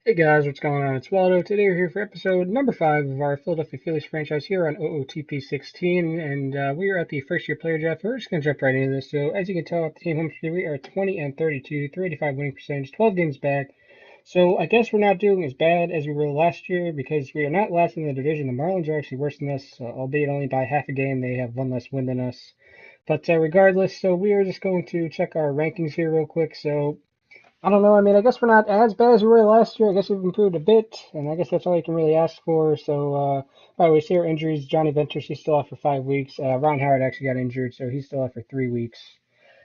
Hey guys, what's going on? It's Waldo. Today we're here for episode number 5 of our Philadelphia Phillies franchise here on OOTP 16, and we are at the first year player draft. We're just going to jump right into this. So, as you can tell, at the team home street, we are 20 and 32, 385 winning percentage, 12 games back. So, I guess we're not doing as bad as we were last year because we are not last in the division. The Marlins are actually worse than us, albeit only by half a game. They have one less win than us. But regardless, so we are just going to check our rankings here real quick. So, I don't know. I mean, I guess we're not as bad as we were last year. I guess we've improved a bit, and I guess that's all you can really ask for. So, by the way, see our injuries. Johnny Venters, he's still out for 5 weeks. Ron Howard actually got injured, so he's still out for 3 weeks.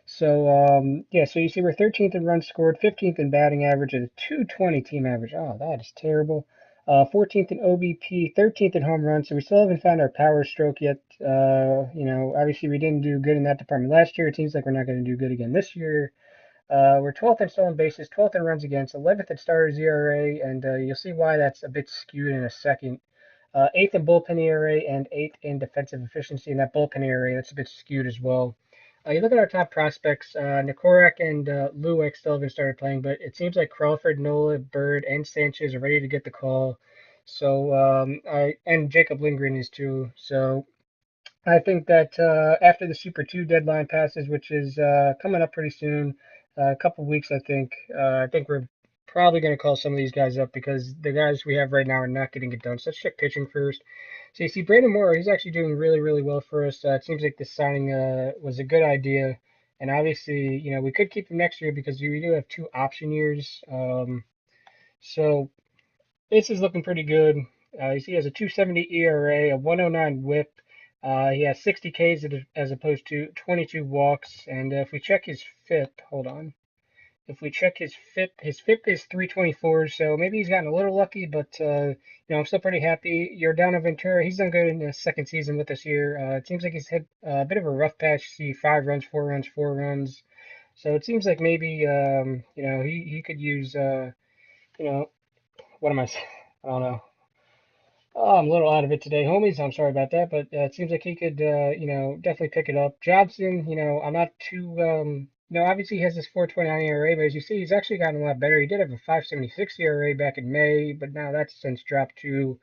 So, yeah, so you see we're 13th in runs scored, 15th in batting average, and a 220 team average. Oh, that is terrible. 14th in OBP, 13th in home runs. So we still haven't found our power stroke yet. Obviously we didn't do good in that department last year. It seems like we're not going to do good again this year. We're 12th in stolen bases, 12th in runs against, 11th in starters ERA, and you'll see why that's a bit skewed in a second. 8th in bullpen ERA and 8th in defensive efficiency. And that bullpen ERA, that's a bit skewed as well. You look at our top prospects, Nikorak and Lueck still haven't started playing, but it seems like Crawford, Nola, Bird, and Sanchez are ready to get the call. So, and Jacob Lindgren is too. So, I think that after the Super 2 deadline passes, which is coming up pretty soon, a couple weeks, I think we're probably going to call some of these guys up because the guys we have right now are not getting it done. So let's check pitching first. So you see Brandon Moore, he's actually doing really, really well for us. It seems like this signing was a good idea. And obviously, we could keep him next year because we do have 2 option years. So this is looking pretty good. You see, he has a 270 ERA, a 109 WHIP. He has 60 Ks as opposed to 22 walks. And if we check his FIP, hold on. If we check his FIP is 324. So maybe he's gotten a little lucky, but I'm still pretty happy. Yordano Ventura, he's done good in the second season with us here. It seems like he's had a bit of a rough patch. See, 5 runs, 4 runs, 4 runs. So it seems like maybe he could use you know what am I saying? I don't know. Oh, I'm a little out of it today, homies. I'm sorry about that, but it seems like he could, definitely pick it up. Jobson, I'm not too, obviously he has this 4.29 ERA, but as you see, he's actually gotten a lot better. He did have a 5.76 ERA back in May, but now that's since dropped to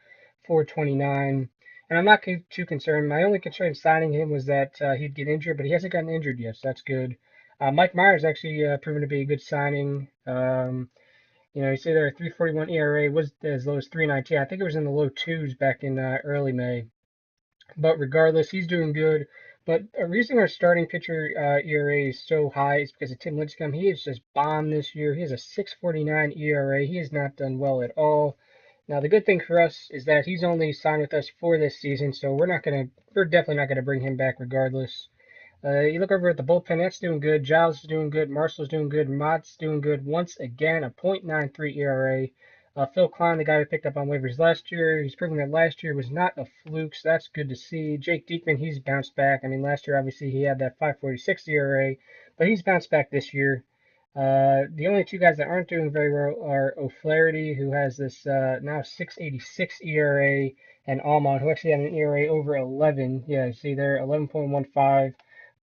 4.29. And I'm not too concerned. My only concern in signing him was that he'd get injured, but he hasn't gotten injured yet, so that's good. Mike Myers actually proven to be a good signing. You see there, 3.41 ERA was as low as 3.19. I think it was in the low twos back in early May. But regardless, he's doing good. But a reason our starting pitcher ERA is so high is because of Tim Lincecum. He has just bombed this year. He has a 6.49 ERA. He has not done well at all. Now the good thing for us is that he's only signed with us for this season, so we're definitely not gonna bring him back regardless. You look over at the bullpen, that's doing good. Giles is doing good. Marshall's doing good. Mott's doing good. Once again, a .93 ERA. Phil Klein, the guy we picked up on waivers last year, he's proven that last year was not a fluke, so that's good to see. Jake Diekman, he's bounced back. I mean, last year, obviously, he had that 5.46 ERA, but he's bounced back this year. The only 2 guys that aren't doing very well are O'Flaherty, who has this now 6.86 ERA, and Almond, who actually had an ERA over 11. Yeah, see there, 11.15,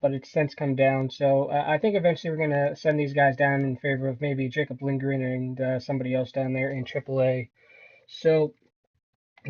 but it's since come down. So I think eventually we're going to send these guys down in favor of maybe Jacob Lindgren and somebody else down there in AAA. So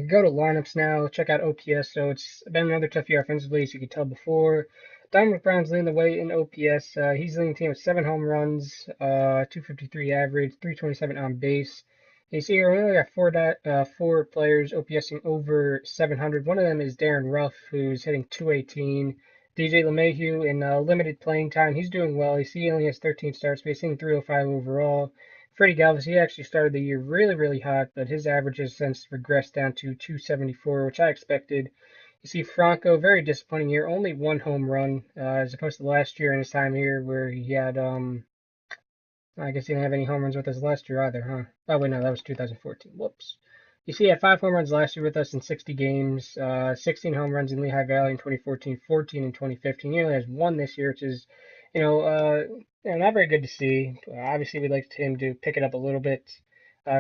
go to lineups now, check out OPS. So it's been another tough year offensively, as you could tell before. Diamond Brown's leading the way in OPS. He's leading the team with 7 home runs, 253 average, 327 on base. You see here, we only got four players OPSing over 700. One of them is Darren Ruff, who's hitting 218. DJ LeMahieu in limited playing time. He's doing well. You see, he only has 13 starts, but he's hitting 305 overall. Freddie Galvis, he actually started the year really, really hot, but his average has since regressed down to 274, which I expected. You see Franco, very disappointing year, only 1 home run, as opposed to last year in his time here where he had, I guess he didn't have any home runs with us last year either, huh? Oh, wait, no, that was 2014. Whoops. You see, he had 5 home runs last year with us in 60 games, 16 home runs in Lehigh Valley in 2014, 14 in 2015. He only has one this year, which is, not very good to see. Obviously, we'd like him to pick it up a little bit.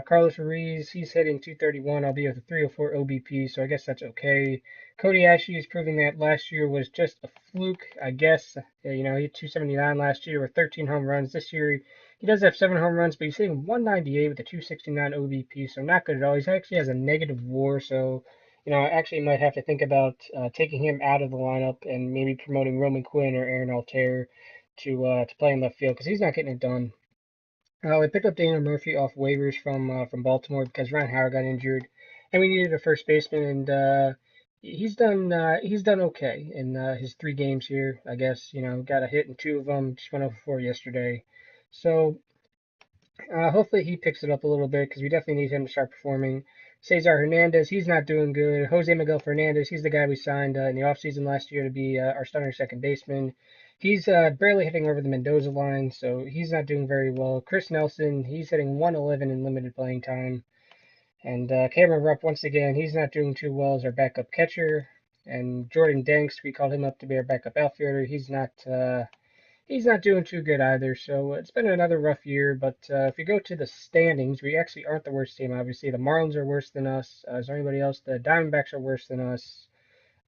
Carlos Ruiz, he's hitting 231, albeit with a 304 OBP, so I guess that's okay. Cody Ashley is proving that last year was just a fluke, I guess. You know, he had 279 last year with 13 home runs. This year, he does have 7 home runs, but he's hitting 198 with a 269 OBP, so not good at all. He actually has a negative WAR, so you know, I actually might have to think about taking him out of the lineup and maybe promoting Roman Quinn or Aaron Altair to play in left field because he's not getting it done. We picked up Daniel Murphy off waivers from Baltimore because Ryan Howard got injured, and we needed a first baseman, and he's done okay in his 3 games here. I guess you know got a hit in 2 of them, just went over 4 yesterday, so hopefully he picks it up a little bit because we definitely need him to start performing. Cesar Hernandez, he's not doing good. Jose Miguel Fernandez, he's the guy we signed in the offseason last year to be our starting second baseman. He's barely hitting over the Mendoza line, so he's not doing very well. Chris Nelson, he's hitting 111 in limited playing time. And Cameron Rupp, once again, he's not doing too well as our backup catcher. And Jordan Danks, we called him up to be our backup outfielder. He's not doing too good either, so it's been another rough year. But if you go to the standings, we actually aren't the worst team. Obviously, the Marlins are worse than us. Is there anybody else? The Diamondbacks are worse than us.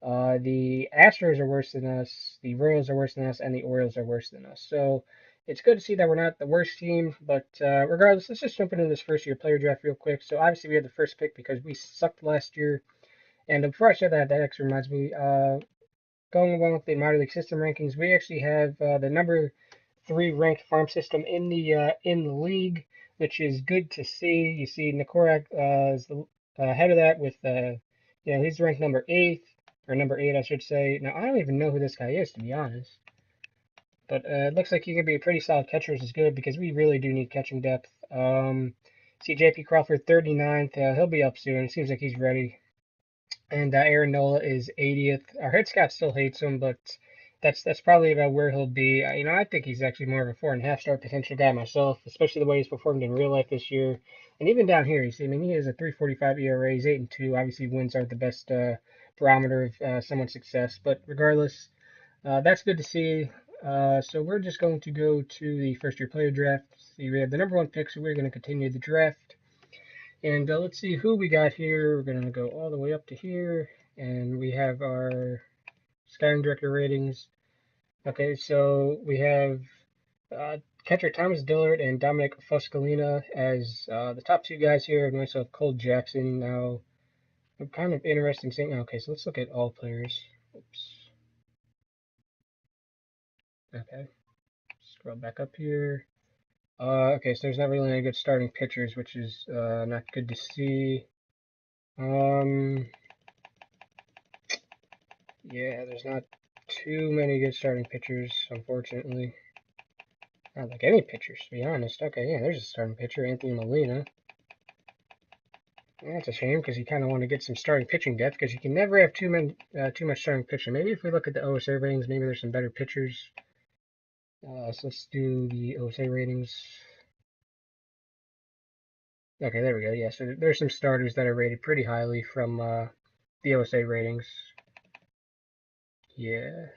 The Astros are worse than us. The Royals are worse than us, and the Orioles are worse than us. So it's good to see that we're not the worst team. But regardless, let's just jump into this first year player draft real quick. So obviously we had the first pick because we sucked last year. And before I share that, that actually reminds me. Going along with the minor league system rankings, we actually have the number 3 ranked farm system in the league, which is good to see. You see, Nikorak is the head of that with you know he's ranked number 8 or number 8, I should say. Now I don't even know who this guy is to be honest, but it looks like he could be a pretty solid catcher, which is good because we really do need catching depth. See JP Crawford 39th, he'll be up soon. It seems like he's ready. And Aaron Nola is 80th. Our head scout still hates him, but that's probably about where he'll be. You know, I think he's actually more of a 4.5 star potential guy myself, especially the way he's performed in real life this year. And even down here, you see, I mean, he has a 3.45 ERA. He's 8-2. Obviously, wins aren't the best barometer of someone's success, but regardless, that's good to see. So we're just going to go to the first year player draft. See, we have the number 1 pick, so we're going to continue the draft. And let's see who we got here. We're going to go all the way up to here. And we have our scouting director ratings. Okay, so we have catcher Thomas Dillard and Dominic Foscalina as the top 2 guys here. And we also have Cole Jackson. Now, I'm kind of interested in saying, okay, so let's look at all players. Oops. Okay, scroll back up here. Okay, so there's not really any good starting pitchers, which is not good to see. Yeah, there's not too many good starting pitchers, unfortunately. Not like any pitchers, to be honest. Okay, yeah, there's a starting pitcher, Anthony Molina. Yeah, that's a shame because you kind of want to get some starting pitching depth because you can never have too much starting pitching. Maybe if we look at the OSA ratings, maybe there's some better pitchers. So let's do the OSA ratings. Okay, there we go. Yeah, so there's some starters that are rated pretty highly from the OSA ratings. Yeah.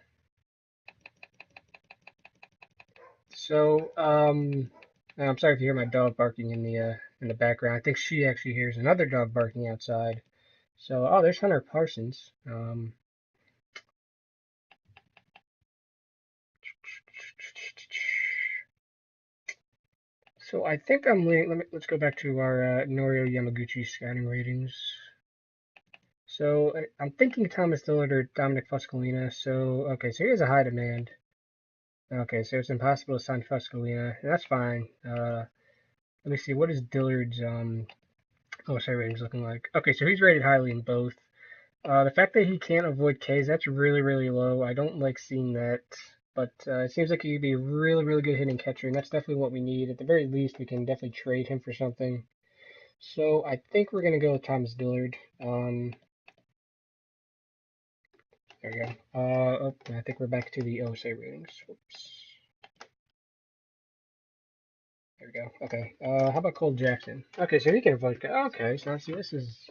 So, I'm sorry if you hear my dog barking in the background. I think she actually hears another dog barking outside. So, oh, there's Hunter Parsons. So I think I'm leaning. Let's go back to our Norio Yamaguchi scouting ratings. So I'm thinking Thomas Dillard or Dominic Foscalina. So okay, so he has a high demand. Okay, so it's impossible to sign Foscalina. That's fine. Let me see. What is Dillard's OSI ratings looking like? Okay, so he's rated highly in both. The fact that he can't avoid Ks, that's really, really low. I don't like seeing that. But it seems like he'd be a really, really good hitting catcher, and that's definitely what we need. At the very least, we can definitely trade him for something. So I think we're going to go with Thomas Dillard. There we go. Oh, I think we're back to the OSA ratings. Oops. There we go. Okay. How about Cole Jackson? Okay, so he can avoid. Okay, so see, this is.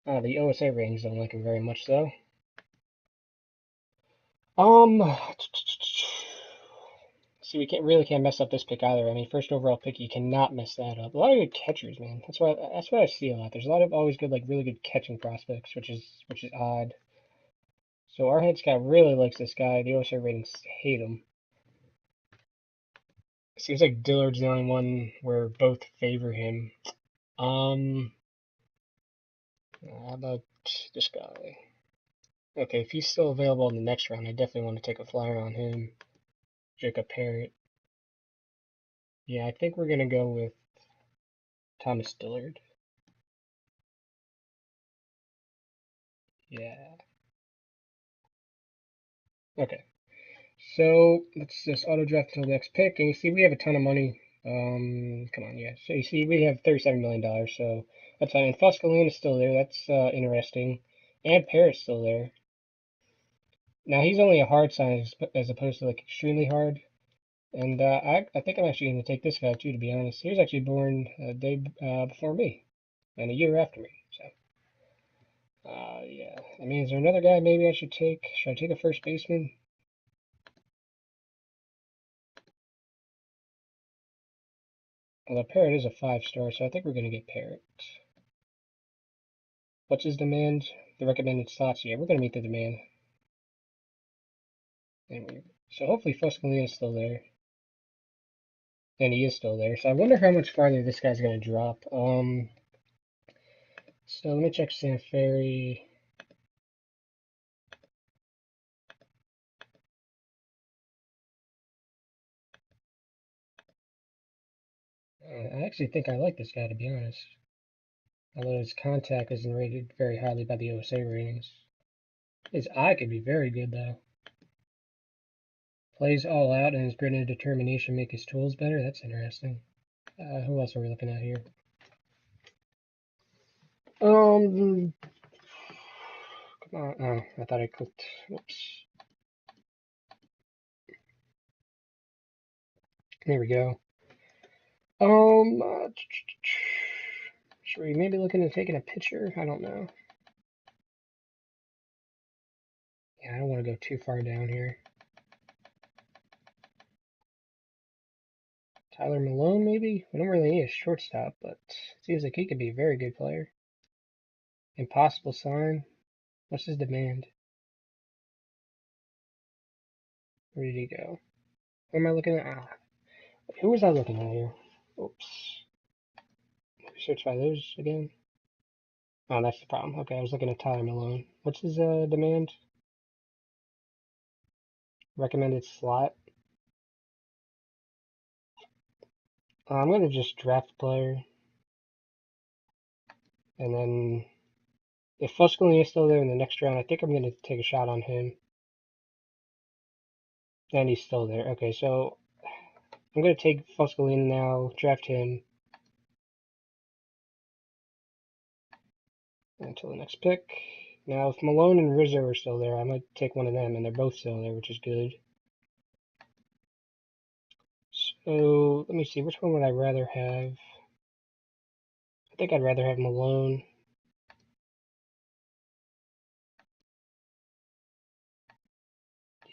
The OSA ratings don't like him very much, though. See, we really can't mess up this pick either. I mean, first overall pick, you cannot mess that up. A lot of good catchers, man. That's what I see a lot. There's a lot of always good, like really good catching prospects, which is odd. So our head scout really likes this guy. The OSR ratings hate him. Seems like Dillard's the only one where both favor him. How about this guy? Okay, if he's still available in the next round, I definitely want to take a flyer on him. Jacob Parrott. Yeah, I think we're gonna go with Thomas Dillard. Yeah. Okay. So let's just auto draft until the next pick, and you see we have a ton of money. Come on, yeah. So you see we have $37 million, so that's fine. And Foscaline is still there. That's interesting. And Parrot's still there. Now he's only a hard sign as opposed to like extremely hard. And I think I'm actually going to take this guy too, to be honest. He was actually born a day before me, and a year after me. So yeah. I mean, is there another guy maybe I should take? Should I take a first baseman? Well, Parrot is a 5-star, so I think we're going to get Parrot. What's his demand? The recommended slots. Yeah, we're going to meet the demand. Anyway, so hopefully Fuscalina is still there. And he is still there. So I wonder how much farther this guy's going to drop. So let me check Sanferi. I actually think I like this guy, to be honest. Although his contact isn't rated very highly by the OSA ratings. His eye could be very good, though. Plays all out, and his grit and determination make his tools better. That's interesting. Who else are we looking at here? Come on. Oh, I thought I clicked. Whoops. There we go. Should we maybe look into taking a picture? I don't know. Yeah, I don't want to go too far down here. Tyler Malone, maybe? We don't really need a shortstop, but it seems like he could be a very good player. Impossible sign. What's his demand? Where did he go? What am I looking at? Who was I looking at here? Oops. Search by those again. Oh, that's the problem. Okay, I was looking at Tyler Malone. What's his demand? Recommended slot. I'm gonna just draft player, and then if Fuscalini is still there in the next round, I think I'm gonna take a shot on him. And he's still there. Okay, so I'm gonna take Fuscalini now, draft him until the next pick. Now, if Malone and Rizzo are still there, I might take one of them, and they're both still there, which is good. So let me see, which one would I rather have? I think I'd rather have Malone.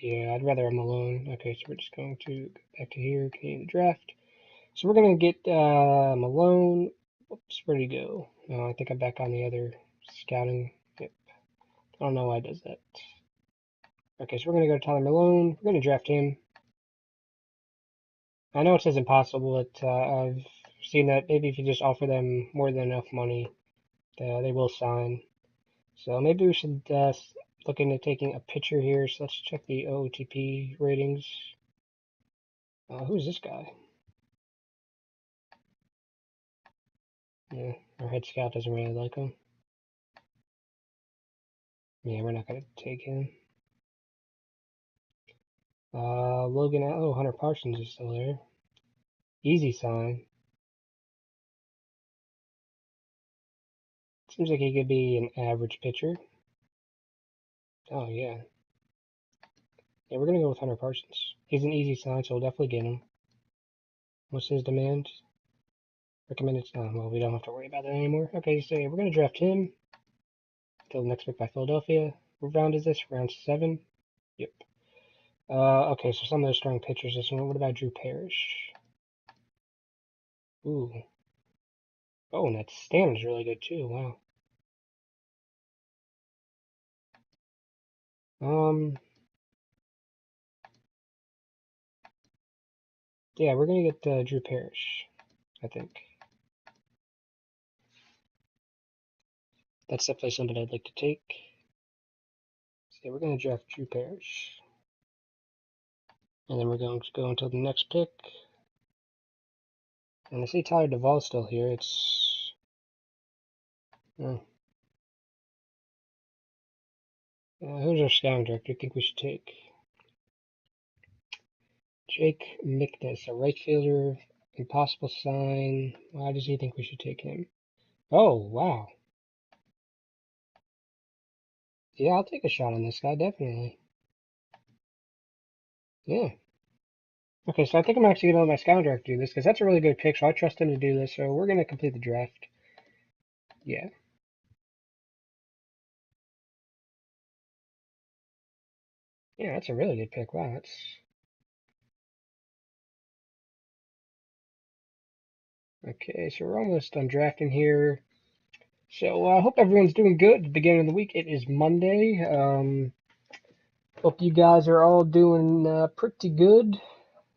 Yeah, I'd rather have Malone. Okay, so we're just going to go back to here, Canadian draft. So we're gonna get Malone. Oops, where'd he go? No, I think I'm back on the other scouting. Yep. I don't know why it does that. Okay, so we're gonna go to Tyler Malone. We're gonna draft him. I know it says impossible, but I've seen that maybe if you just offer them more than enough money, they will sign. So maybe we should look into taking a picture here. So let's check the OOTP ratings. Who's this guy? Yeah, our head scout doesn't really like him. Yeah, we're not gonna take him. Logan, oh, Hunter Parsons is still there. Easy sign. Seems like he could be an average pitcher. Oh, yeah. Yeah, we're gonna go with Hunter Parsons. He's an easy sign, so we'll definitely get him. What's his demand? Recommended. Oh, well, we don't have to worry about that anymore. Okay, so yeah, we're gonna draft him. Till the next pick by Philadelphia. What round is this? Round 7? Yep. Okay, so some of those strong pitchers this one. What about Drew Parrish? Ooh. Oh, and that stamina's really good too. Wow. Um, yeah, we're gonna get Drew Parrish, I think. That's definitely something I'd like to take. So yeah, we're gonna draft Drew Parrish. And then we're going to go until the next pick. And I see Tyler Duvall's still here. It's... who's our scouting director? I think we should take Jake Mickness, a right fielder, impossible sign. Why does he think we should take him? Oh, wow. Yeah, I'll take a shot on this guy, definitely. Yeah. Okay, so I think I'm actually going to let my scouting director do this, because that's a really good pick, so I trust him to do this, so we're going to complete the draft. Yeah. Yeah, that's a really good pick. Wow, that's... Okay, so we're almost done drafting here. So I hope everyone's doing good at the beginning of the week. It is Monday. Hope you guys are all doing pretty good.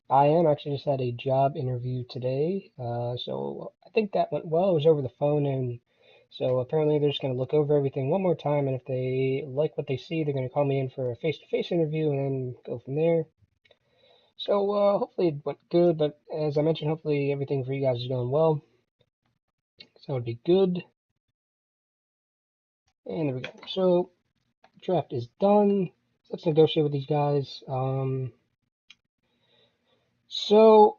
I am actually just had a job interview today, so I think that went well. It was over the phone, and so apparently they're just going to look over everything one more time, and if they like what they see, they're going to call me in for a face-to-face interview and then go from there. So hopefully it went good, but as I mentioned, hopefully everything for you guys is going well. So that would be good. And there we go. So draft is done. Let's negotiate with these guys. So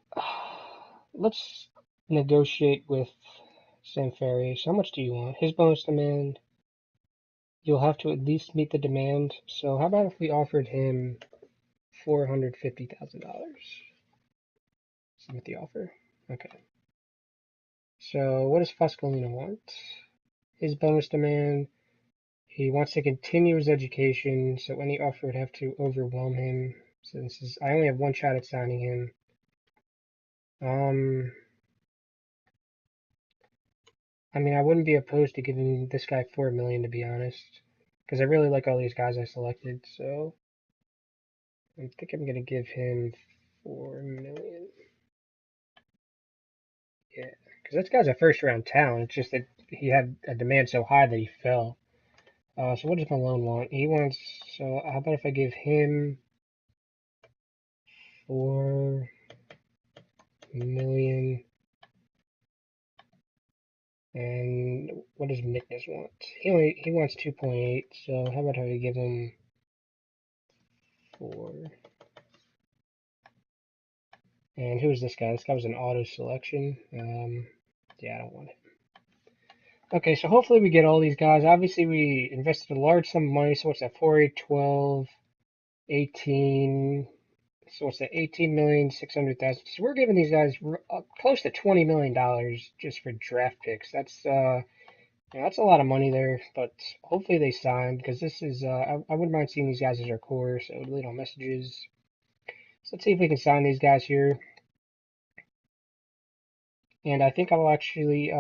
let's negotiate with Sam Ferry. So how much do you want? His bonus demand, you'll have to at least meet the demand. So how about if we offered him $450,000? Submit the offer. Okay. So what does Fuscolino want? His bonus demand, he wants to continue his education, so any offer would have to overwhelm him. So this is, I only have one shot at signing him. I mean, I wouldn't be opposed to giving this guy 4 million to be honest, because I really like all these guys I selected. So I think I'm gonna give him 4 million. Yeah, because this guy's a first round talent. It's just that he had a demand so high that he fell. So what does Malone want? He wants. So how about if I give him 4 million? And what does Nicholas want? He wants 2.8. So how about I give him 4? And who is this guy? This guy was an auto selection. Yeah, I don't want it. Okay, so hopefully we get all these guys. Obviously, we invested a large sum of money. So what's that? 4, 8, 12, 18. So what's that? 18,600,000. So we're giving these guys close to $20 million just for draft picks. That's a lot of money there. But hopefully they sign because this is I wouldn't mind seeing these guys as our core. So delete all messages. So let's see if we can sign these guys here. And I think I will actually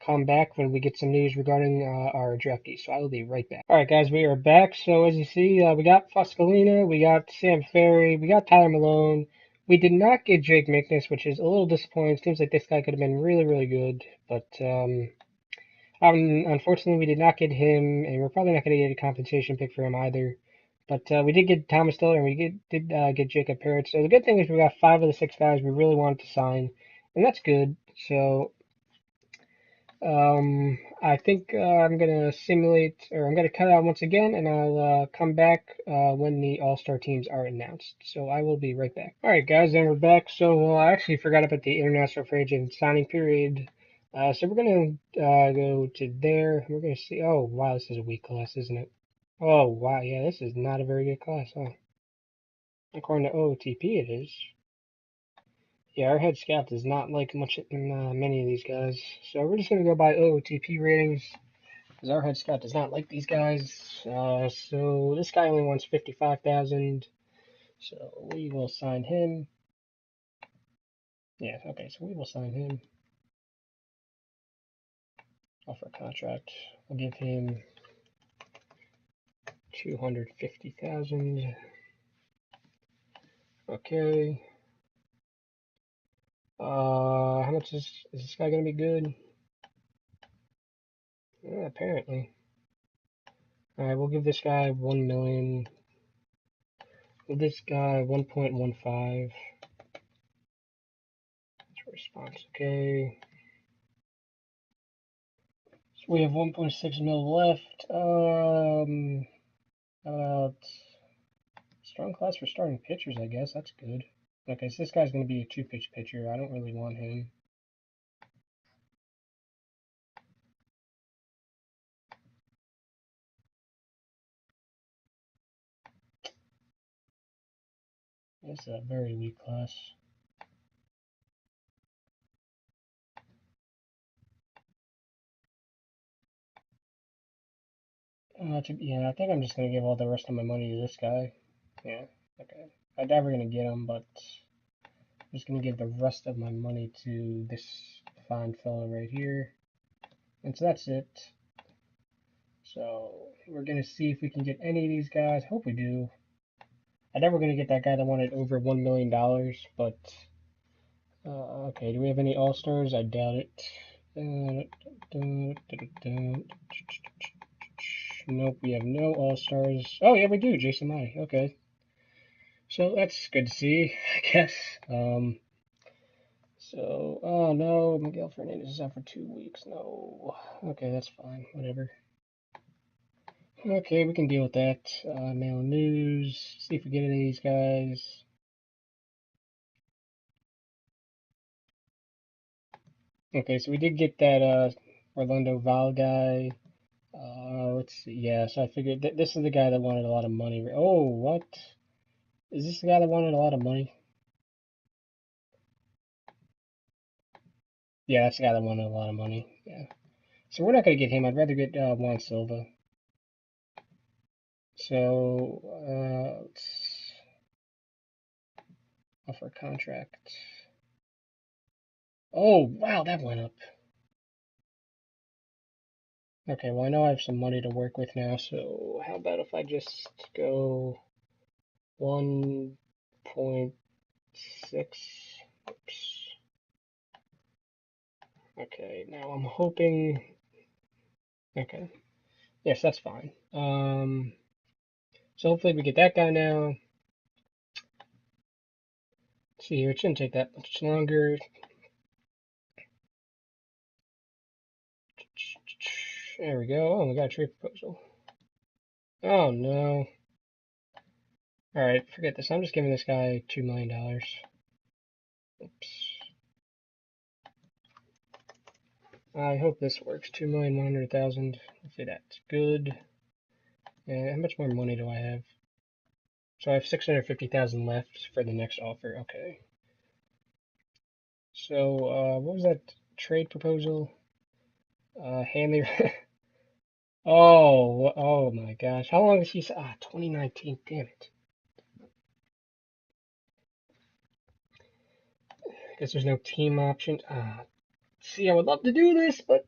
come back when we get some news regarding our draftees. So I will be right back. All right, guys, we are back. So as you see, we got Foscolina, we got Sam Ferry, we got Tyler Malone. We did not get Jake Mickness, which is a little disappointing. Seems like this guy could have been really, really good, but unfortunately, we did not get him, and we're probably not going to get a compensation pick for him either. But we did get Thomas Diller, and we did get Jacob Parrott. So the good thing is we got 5 of the 6 guys we really wanted to sign, and that's good. So I think I'm gonna simulate, or I'm gonna cut out once again, and I'll come back when the All-Star teams are announced. So I will be right back. All right, guys, and we're back. So I actually forgot about the international free agent signing period. So we're gonna go to there. We're gonna see. Oh wow, this is a weak class, isn't it? Oh wow, yeah, this is not a very good class, huh? According to OOTP, it is. Yeah, our head scout does not like much many of these guys. So we're just gonna go by OOTP ratings. Because our head scout does not like these guys. So this guy only wants 55,000. So we will sign him. Yeah, okay, so we will sign him. Offer contract. We'll give him 250,000. Okay. How much is this guy gonna be good? Yeah, apparently. All right, we'll give this guy 1 million. Give this guy 1.15. Response. Okay. So we have 1.6 mil left. About strong class for starting pitchers, I guess. That's good. Okay, so this guy's gonna be a 2-pitch pitcher. I don't really want him. This is a very weak class. Yeah, I think I'm just gonna give all the rest of my money to this guy. Yeah, okay. I'm never gonna get him, but I'm just gonna give the rest of my money to this fine fellow right here. And so that's it. So we're gonna see if we can get any of these guys. Hope we do. I never gonna get that guy that wanted over $1 million, but okay. Do we have any All Stars? I doubt it. Nope, we have no All Stars. Oh yeah, we do. Jason Mai. Okay, so that's good to see, I guess. So oh no, Miguel Fernandez is out for 2 weeks. No. Okay, that's fine. Whatever. Okay, we can deal with that. Mail news. See if we get any of these guys. Okay, so we did get that Orlando Val guy. Let's see. Yeah, so I figured this is the guy that wanted a lot of money. Oh, what? Is this the guy that wanted a lot of money? Yeah, that's the guy that wanted a lot of money. Yeah. So we're not gonna get him. I'd rather get Juan Silva. So let's offer contract. Oh, wow, that went up. Okay, well I know I have some money to work with now. So how about if I just go 1.6? Oops. Okay, now I'm hoping. Okay, yes, that's fine. So hopefully we get that guy now. Let's see here, it shouldn't take that much longer. There we go. Oh, we got a trade proposal. Oh no. Alright, forget this. I'm just giving this guy $2 million. Oops. I hope this works. 2,100,000. Hopefully that's good. And how much more money do I have? So I have 650,000 left for the next offer. Okay. So what was that trade proposal? Hanley. Oh my gosh. How long is he? 2019. Damn it. Guess there's no team option. See, I would love to do this, but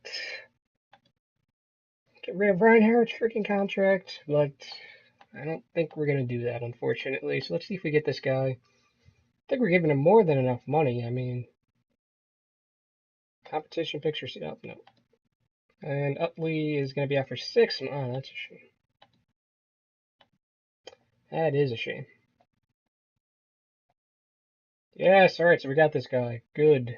get rid of Ryan Howard's freaking contract. But I don't think we're gonna do that, unfortunately. So let's see if we get this guy. I think we're giving him more than enough money. I mean, competition pictures. Oh, no. And Utley is gonna be out for 6. Oh, that's a shame. That is a shame. Yes, alright, so we got this guy. Good.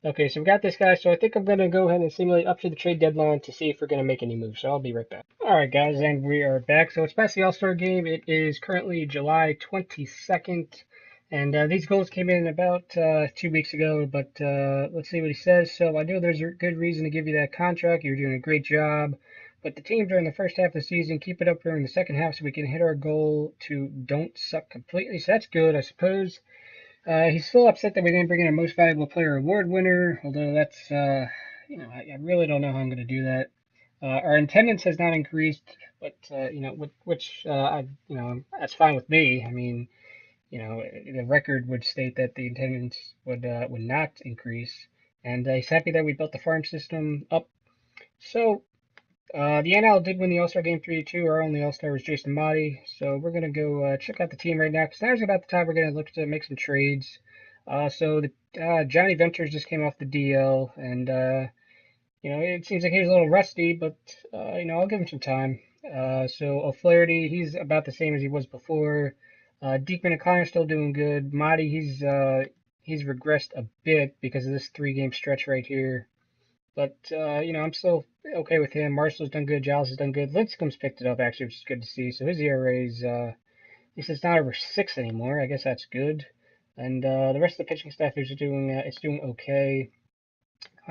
Okay, so we got this guy, so I think I'm going to go ahead and simulate up to the trade deadline to see if we're going to make any moves. So I'll be right back. Alright, guys, and we are back. So it's past the All-Star game. It is currently July 22nd, and these goals came in about 2 weeks ago, but let's see what he says. So I know there's a good reason to give you that contract. You're doing a great job. But the team during the first half of the season, keep it up during the second half so we can hit our goal to don't suck completely. So that's good, I suppose. He's still upset that we didn't bring in our most valuable player award winner, although that's, I really don't know how I'm going to do that. Our attendance has not increased, but, which, that's fine with me. I mean, the record would state that the attendance would not increase. And he's happy that we built the farm system up. So the NL did win the All-Star Game 3-2. Our only All-Star was Jason Motti. So we're going to go check out the team right now because now's about the time we're going to look to make some trades. Johnny Venters just came off the DL, and it seems like he was a little rusty, but I'll give him some time. So O'Flaherty, he's about the same as he was before. Diekman and Connor still doing good. Motti, he's regressed a bit because of this 3-game stretch right here. But I'm still okay with him. Marshall's done good. Giles has done good. Lincecum's picked it up actually, which is good to see. So his ERA is at least it's not over 6 anymore. I guess that's good. And the rest of the pitching staff is doing it's doing okay.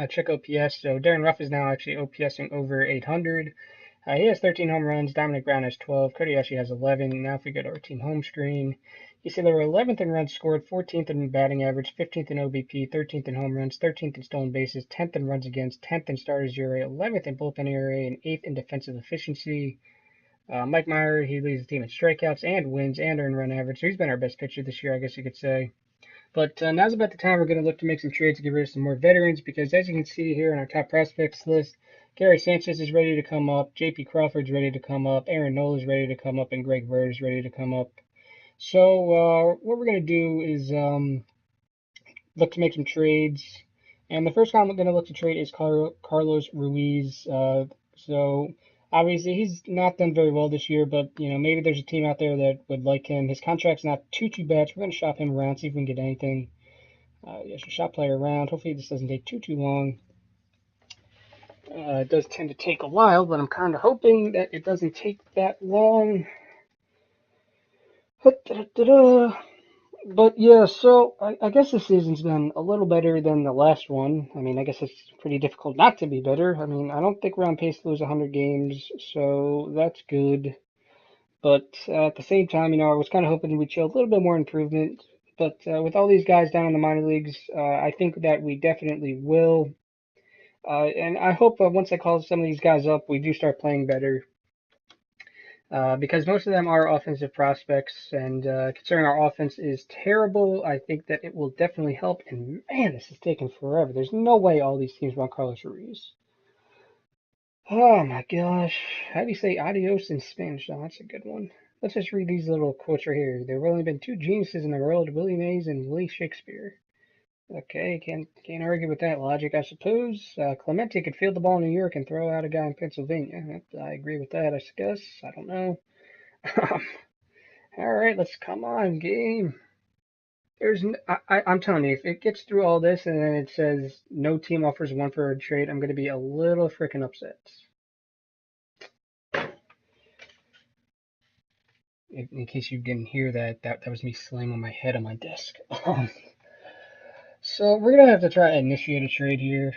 Check OPS. So Darren Ruff is now actually OPSing over 800. He has 13 home runs. Dominic Brown has 12. Cody actually has 11. Now if we go to our team home screen, you see they were 11th in runs scored, 14th in batting average, 15th in OBP, 13th in home runs, 13th in stolen bases, 10th in runs against, 10th in starters ERA, 11th in bullpen ERA, and 8th in defensive efficiency. Mike Meyer, he leads the team in strikeouts and wins and earned run average. So he's been our best pitcher this year, I guess you could say. But now's about the time we're going to look to make some trades to get rid of some more veterans because as you can see here on our top prospects list, Gary Sanchez is ready to come up, J.P. Crawford's ready to come up, Aaron Nola is ready to come up, and Greg Bird is ready to come up. So what we're going to do is look to make some trades. And the first guy I'm going to look to trade is Carlos Ruiz. So obviously he's not done very well this year, but maybe there's a team out there that would like him. His contract's not too bad. So we're going to shop him around, see if we can get anything. Shop player around. Hopefully this doesn't take too long. It does tend to take a while, but I'm kind of hoping that it doesn't take that long. But yeah, so I guess this season's been a little better than the last one. I mean, I guess it's pretty difficult not to be better. I mean, I don't think we're on pace to lose 100 games, so that's good. But at the same time, I was kind of hoping we'd show a little bit more improvement. But with all these guys down in the minor leagues, I think that we definitely will. And I hope once I call some of these guys up, we do start playing better. Because most of them are offensive prospects, and considering our offense is terrible, I think that it will definitely help. And man, this is taking forever. There's no way all these teams want Carlos Ruiz. Oh my gosh. How do you say adios in Spanish? Oh, that's a good one. Let's just read these little quotes right here. There have only been 2 geniuses in the world, Willie Mays and Willie Shakespeare. Okay, can't argue with that logic, I suppose. Clemente could field the ball in New York and throw out a guy in Pennsylvania. I agree with that, I guess. I don't know. All right, let's come on, game. I'm telling you, if it gets through all this and then it says no team offers one for a trade, I'm going to be a little freaking upset. In case you didn't hear that was me slamming my head on my desk. So we're gonna have to try to initiate a trade here.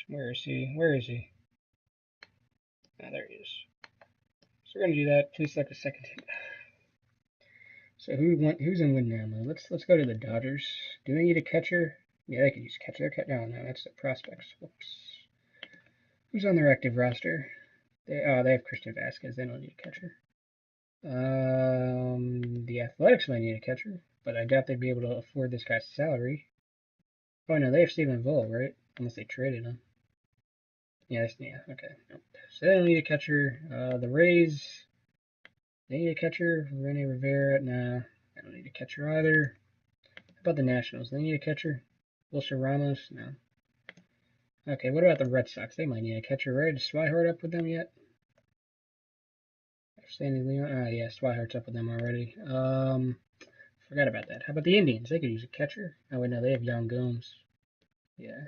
Where is he? Where is he? Ah, there he is. So we're gonna do that. Please select a second team. So who's in win now? Let's go to the Dodgers. Do they need a catcher? Yeah, they could use a catcher. No, that's the prospects. Whoops. Who's on their active roster? They have Christian Vasquez. They don't need a catcher. The Athletics might need a catcher, but I doubt they'd be able to afford this guy's salary. Oh no, they have Stephen Voll, right? Unless they traded him. Yeah, okay. Nope. So they don't need a catcher. The Rays, they need a catcher. Rene Rivera, nah, I don't need a catcher either. How about the Nationals? They need a catcher. Wilson Ramos, no. Okay, what about the Red Sox? They might need a catcher, right? Is Swihart up with them yet? Sandy Leon, yeah, Swihart's up with them already. Forgot about that. How about the Indians? They could use a catcher. Oh wait, no, they have Young Gomes. Yeah.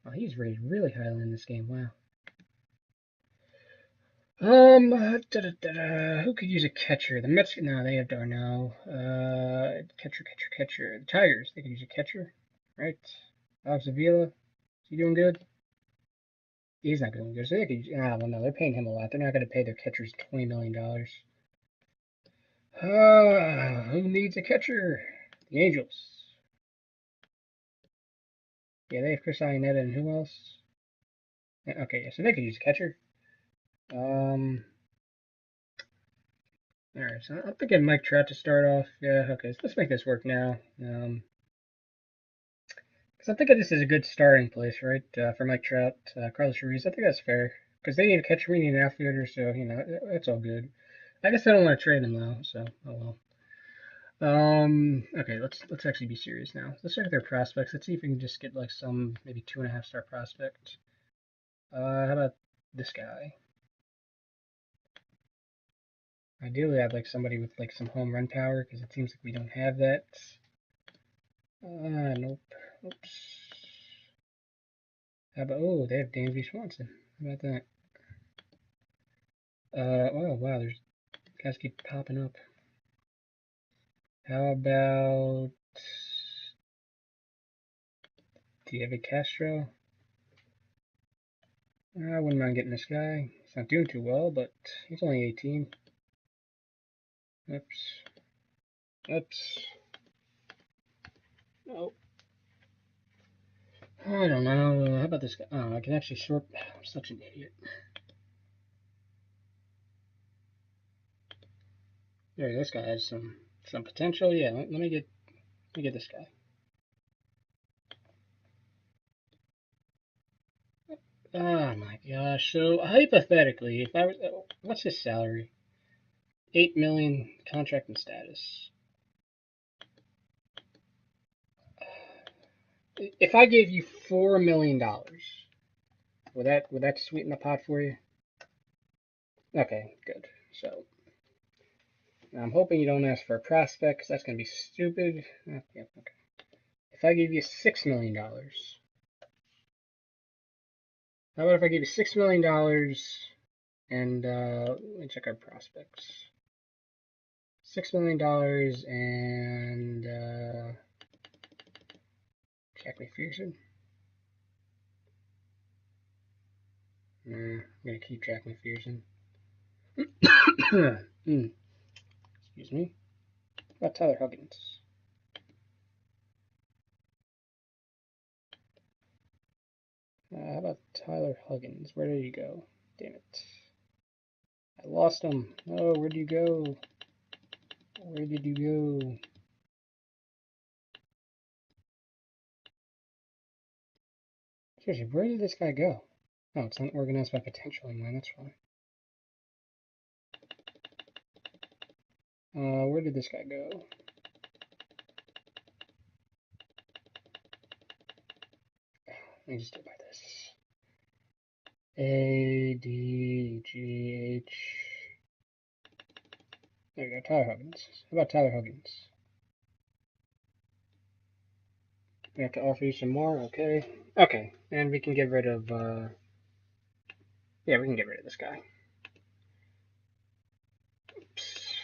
Oh, he's rated really highly in this game. Wow. Who could use a catcher? The Mets, no, they have Darnell. Catcher. The Tigers, they could use a catcher, right? Alex Avila, is he doing good? He's not doing good. So they could use, well, no, they're paying him a lot. They're not going to pay their catchers $20 million. Who needs a catcher? The Angels. Yeah, they have Chris Iannetta and who else? Okay, yeah, so they could use a catcher. Um, Alright, so I'm thinking Mike Trout to start off. Yeah, okay, so let's make this work now. Because I'm thinking this is a good starting place, right? For Mike Trout, Carlos Ruiz. I think that's fair. Because they need a catcher, we need an outfielder, so, it's all good. I guess I don't want to trade him, though, so, oh well. Okay, let's actually be serious now. Let's look at their prospects. Let's see if we can just get, like, some maybe 2.5-star prospect. How about this guy? Ideally, I'd like somebody with, like, some home run power, because it seems like we don't have that. Nope. Oops. How about, oh, they have Dansby Swanson. How about that? Oh, wow, there's guys keep popping up. How about David Castro? I wouldn't mind getting this guy. He's not doing too well, but he's only 18. Oops. Oops. Oh, I don't know. How about this guy? Oh, I can actually short. I'm such an idiot. There, this guy has some potential. Yeah, let me get this guy. Oh my gosh. So hypothetically, if I was, what's his salary? 8 million contract and status. If I gave you $4 million, would that sweeten the pot for you? Okay, good. So I'm hoping you don't ask for a prospect, 'cause that's gonna be stupid. Yeah, okay. If I gave you $6 million, how about if I gave you $6 million and let me check our prospects. $6 million and Jack McPherson. I'm gonna keep Jack McPherson. Excuse me. How about Tyler Huggins? How about Tyler Huggins? Where did he go? Damn it. I lost him. Oh, where'd you go? Where did you go? Seriously, where did this guy go? Oh, it's not organized by potential anymore. That's why. Where did this guy go? Let me just do it by this. ADGH. There you go, Tyler Huggins. How about Tyler Huggins? We have to offer you some more, okay. Okay, and we can get rid of, yeah, we can get rid of this guy. Oops.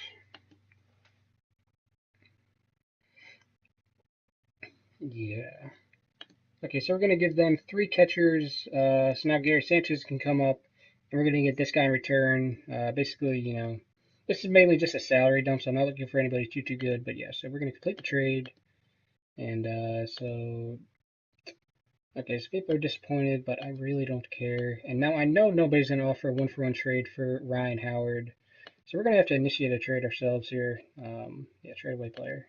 Yeah. Okay, so we're going to give them 3 catchers, so now Gary Sanchez can come up, and we're going to get this guy in return. Basically, this is mainly just a salary dump, so I'm not looking for anybody too good, but yeah, so we're going to complete the trade, and okay, so people are disappointed, but I really don't care. And now I know nobody's going to offer a one-for-one trade for Ryan Howard. So we're going to have to initiate a trade ourselves here. Yeah, trade away player.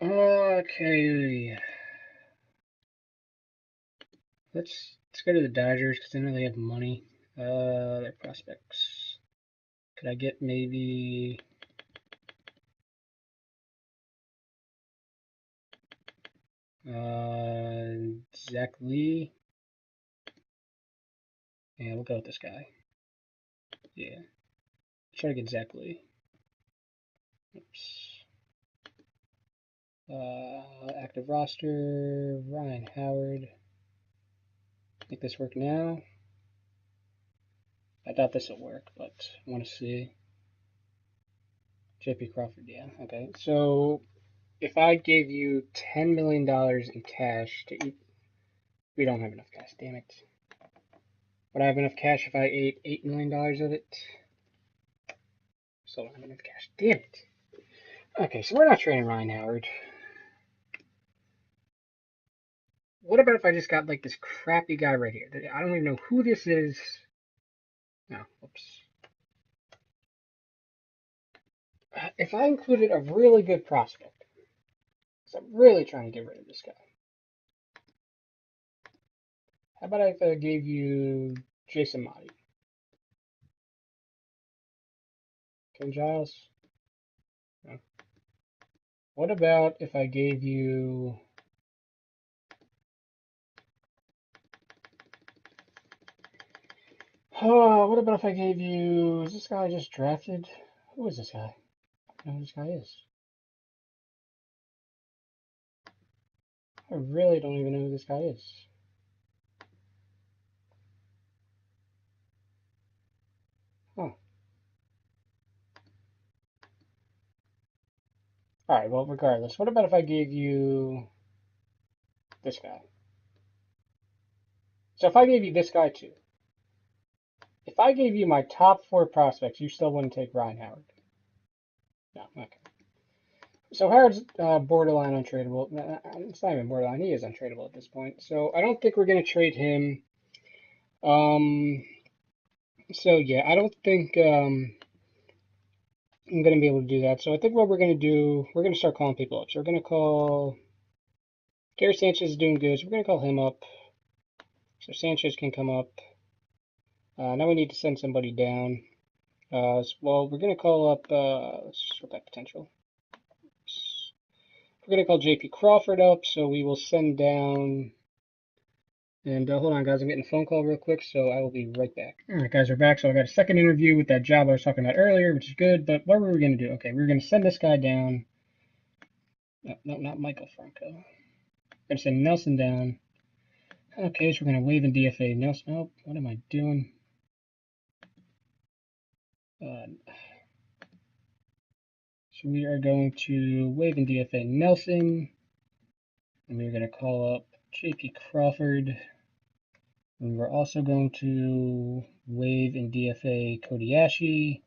Okay. Let's go to the Dodgers because I know they have money. Their prospects. Could I get maybe Zach Lee? Yeah, we'll go with this guy. Yeah. Try to get Zach Lee. Oops. Active roster, Ryan Howard. Make this work now. I doubt this will work, but I want to see. JP Crawford, yeah. Okay, so if I gave you $10 million in cash to eat, we don't have enough cash, damn it. Would I have enough cash if I ate $8 million of it? Still don't have enough cash, damn it. Okay, so we're not trading Ryan Howard. What about if I just got like this crappy guy right here? I don't even know who this is. No, oops. If I included a really good prospect, because I'm really trying to get rid of this guy. How about if I gave you Jason Motti? Ken Giles? No. What about if I gave you... Oh, what about if I gave you... Is this guy just drafted? Who is this guy? I don't know who this guy is. I really don't even know who this guy is. Huh. Alright, well, regardless. What about if I gave you this guy? So if I gave you this guy too, if I gave you my top 4 prospects, you still wouldn't take Ryan Howard? No, okay. So Howard's borderline untradeable. It's not even borderline. He is untradeable at this point. So I don't think we're going to trade him. So yeah, I don't think I'm going to be able to do that. So I think what we're going to do, we're going to start calling people up. So we're going to call Gary Sanchez is doing good. So we're going to call him up. So Sanchez can come up. Now we need to send somebody down. Well, we're going to call up, let's sort that potential. We're going to call JP Crawford up, so we will send down, and hold on guys, I'm getting a phone call real quick, so I will be right back. Alright guys, we're back. So I got a second interview with that job I was talking about earlier, which is good, but what were we going to do? Okay, we were going to send this guy down. No, not Michael Franco. We're going to send Nelson down. Okay, so we're going to waive and DFA Nelson. Oh, what am I doing? So we are going to waive and DFA Nelson, and we're going to call up JP Crawford, and we're also going to waive and DFA Kodiashi.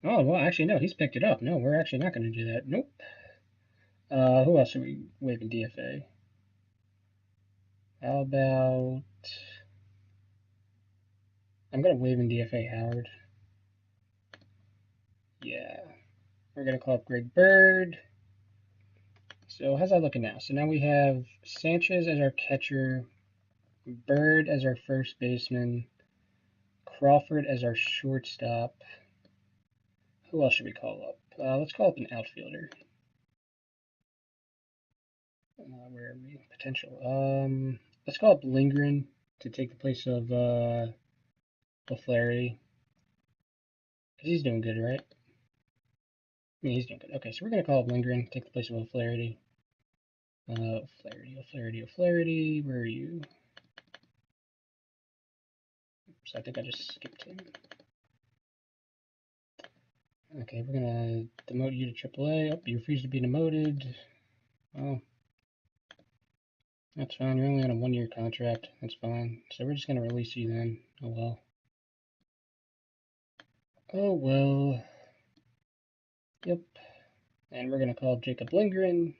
Oh, well, actually, no, he's picked it up. No, we're actually not going to do that. Nope. Who else are we waiving DFA? How about... I'm going to waive and DFA Howard. Yeah. We're going to call up Greg Bird. So how's that looking now? So now we have Sanchez as our catcher, Bird as our first baseman, Crawford as our shortstop. Who else should we call up? Let's call up an outfielder. Where are we? Potential. Let's call up Lindgren to take the place of O'Flaherty. Because he's doing good, right? Yeah, he's doing good. Okay, so we're going to call up Lindgren, take the place of O'Flaherty. O'Flaherty, where are you? So I think I just skipped him. Okay, we're going to demote you to AAA. Oh, you refuse to be demoted. Oh, that's fine. You're only on a 1-year contract. That's fine. So we're just going to release you then. Oh, well. Oh, well. Yep. And we're going to call Jacob Lindgren.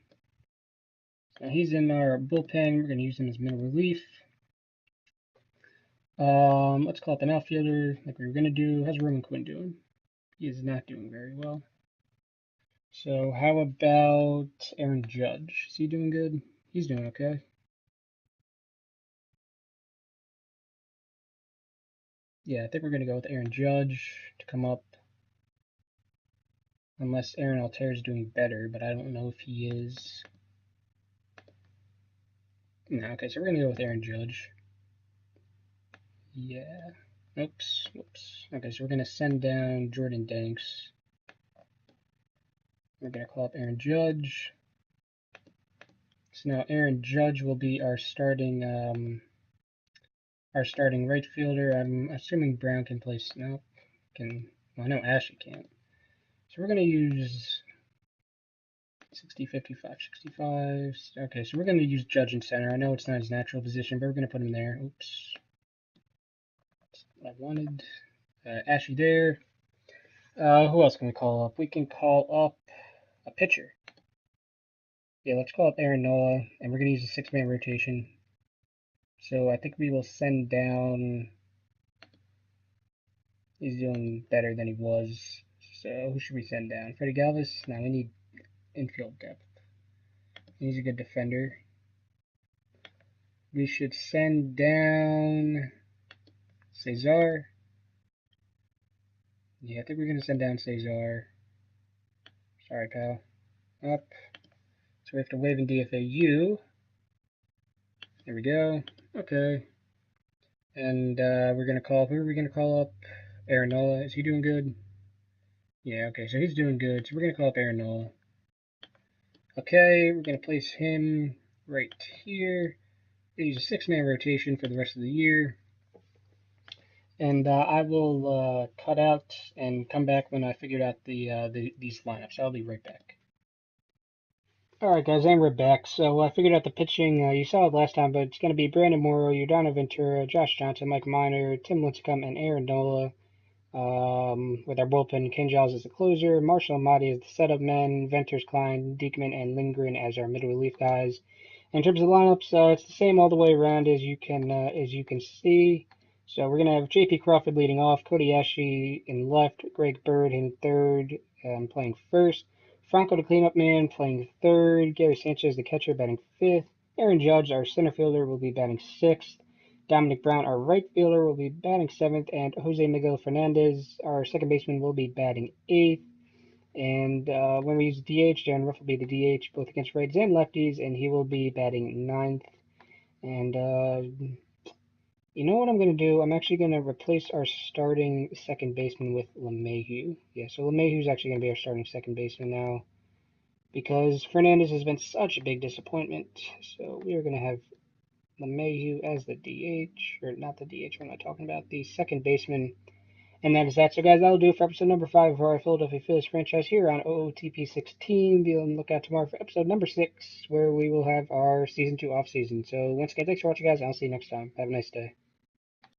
Now he's in our bullpen. We're going to use him as middle relief. Let's call up an outfielder like we were going to do. How's Roman Quinn doing? He is not doing very well. So how about Aaron Judge? Is he doing good? He's doing okay. Yeah, I think we're going to go with Aaron Judge to come up. Unless Aaron Altair is doing better, but I don't know if he is. No, okay, so we're going to go with Aaron Judge. Yeah. Oops, whoops. Okay, so we're going to send down Jordan Danks. We're going to call up Aaron Judge. So now Aaron Judge will be our starting right fielder. I'm assuming Brown can play. No, well, I know Ashley can't. So we're going to use 60, 55, 65. Okay, so we're going to use Judge in center. I know it's not his natural position, but we're going to put him there. Oops. That's what I wanted. Ashley there. Who else can we call up? We can call up a pitcher. Yeah, let's call up Aaron Nola, and we're going to use a 6-man rotation. So I think we will send down... He's doing better than he was. So who should we send down? Freddie Galvis? No, we need infield depth. He's a good defender. We should send down Cesar. Yeah, I think we're going to send down Cesar. Sorry, pal. Up. So we have to wave in DFAU. There we go. Okay. And we're going to call, who are we going to call up? Aaron Nola. Is he doing good? Yeah, okay, so he's doing good. So we're going to call up Aaron Nola. Okay, we're going to place him right here. Use a 6-man rotation for the rest of the year. And I will cut out and come back when I figured out these lineups. I'll be right back. Alright guys, and we're back. So I figured out the pitching. You saw it last time, but it's going to be Brandon Morrow, Yordano Ventura, Josh Johnson, Mike Minor, Tim Lincecum, and Aaron Nola. With our bullpen, Ken Giles as the closer, Marshall Amati as the setup men, Venters, Klein, Diekman, and Lindgren as our middle relief guys. In terms of lineups, it's the same all the way around as you can see. So we're gonna have J.P. Crawford leading off, Cody Ashley in left, Greg Bird in third, playing first, Franco the cleanup man playing third, Gary Sanchez the catcher batting fifth, Aaron Judge our center fielder will be batting sixth. Dominic Brown, our right fielder, will be batting seventh, and Jose Miguel Fernandez, our second baseman, will be batting eighth. And when we use DH, Darren Ruff will be the DH, both against righties and lefties, and he will be batting ninth. And you know what I'm going to do? I'm actually going to replace our starting second baseman with LeMahieu. Yeah, so LeMahieu's actually going to be our starting second baseman now because Fernandez has been such a big disappointment. So we are going to have LeMahieu as the DH, or not the DH, what am I talking about? The second baseman. And that is that. So, guys, that'll do it for episode number 5 of our Philadelphia Phillies franchise here on OOTP 16. Be on the lookout tomorrow for episode number 6, where we will have our season 2 off season. So, once again, thanks for watching, guys. I'll see you next time. Have a nice day.